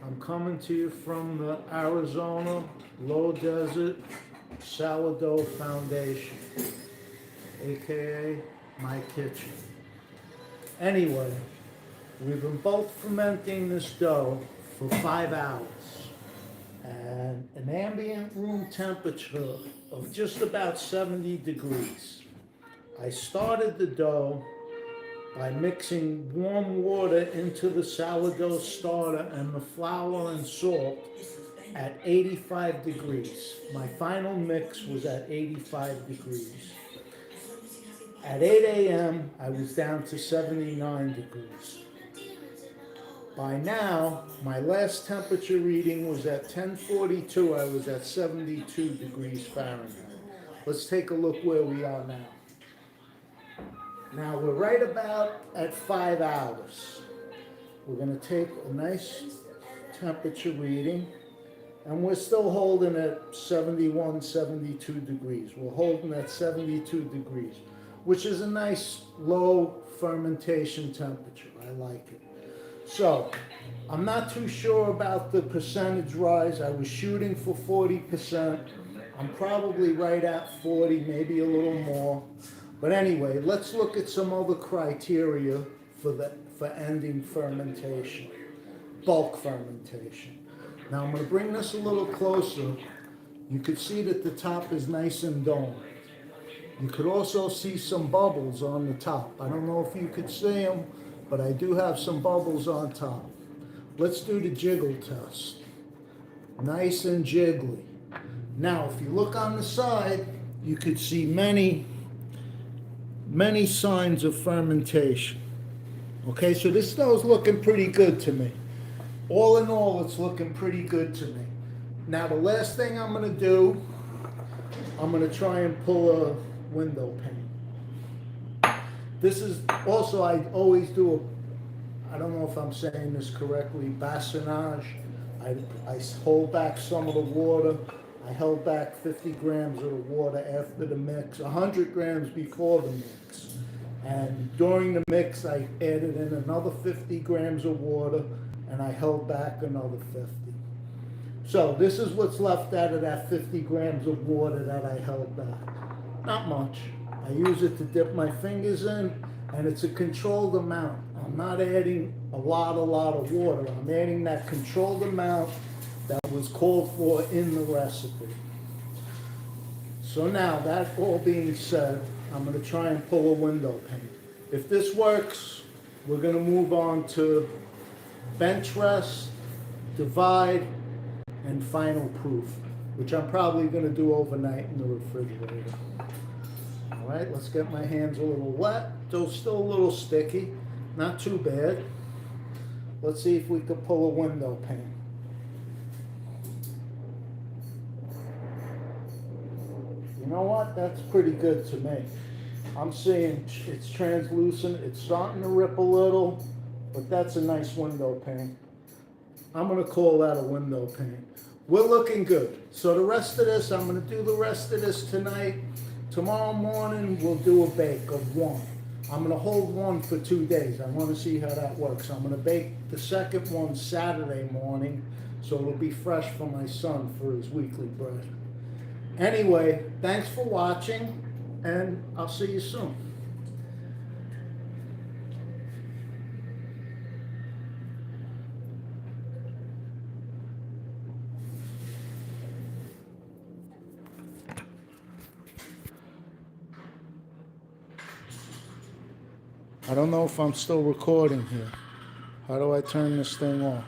I'm coming to you from the Arizona Low Desert Sourdough Foundation, aka my kitchen. Anyway, we've been both fermenting this dough for 5 hours at an ambient room temperature of just about 70 degrees. I started the dough by mixing warm water into the sourdough starter and the flour and salt at 85 degrees. My final mix was at 85 degrees. At 8 a.m., I was down to 79 degrees. By now, my last temperature reading was at 10:42. I was at 72 degrees Fahrenheit. Let's take a look where we are now. Now we're right about at 5 hours. We're going to take a nice temperature reading, and we're still holding at 71, 72 degrees. We're holding at 72 degrees, which is a nice low fermentation temperature. I like it. So, I'm not too sure about the percentage rise. I was shooting for 40%. I'm probably right at 40, maybe a little more. But anyway, let's look at some other criteria for ending fermentation, bulk fermentation. Now I'm going to bring this a little closer. You could see that the top is nice and domed. You could also see some bubbles on the top. I don't know if you could see them, but I do have some bubbles on top. Let's do the jiggle test. Nice and jiggly. Now, if you look on the side, you could see many signs of fermentation. Okay, so this dough's looking pretty good to me. All in all, it's looking pretty good to me. Now, the last thing I'm going to do, I'm going to try and pull a window pane. This is also, I always do I don't know if I'm saying this correctly, bassonage. I hold back some of the water. I held back 50 grams of the water after the mix, 100 grams before the mix. And during the mix, I added in another 50 grams of water, and I held back another 50. So this is what's left out of that 50 grams of water that I held back. Not much. I use it to dip my fingers in, and it's a controlled amount. I'm not adding a lot of water. I'm adding that controlled amount that was called for in the recipe. So now, that all being said, I'm going to try and pull a window pane. If this works, we're going to move on to bench rest, divide, and final proof, which I'm probably going to do overnight in the refrigerator. All right, let's get my hands a little wet. They're still a little sticky, not too bad. Let's see if we can pull a window pane. You know what? That's pretty good to me. I'm seeing it's translucent. It's starting to rip a little, but that's a nice window pane. I'm going to call that a window pane. We're looking good. So the rest of this, I'm going to do the rest of this tonight. Tomorrow morning, we'll do a bake of one. I'm going to hold one for 2 days. I want to see how that works. I'm going to bake the second one Saturday morning, so it'll be fresh for my son for his weekly bread. Anyway, thanks for watching, and I'll see you soon. I don't know if I'm still recording here. How do I turn this thing off?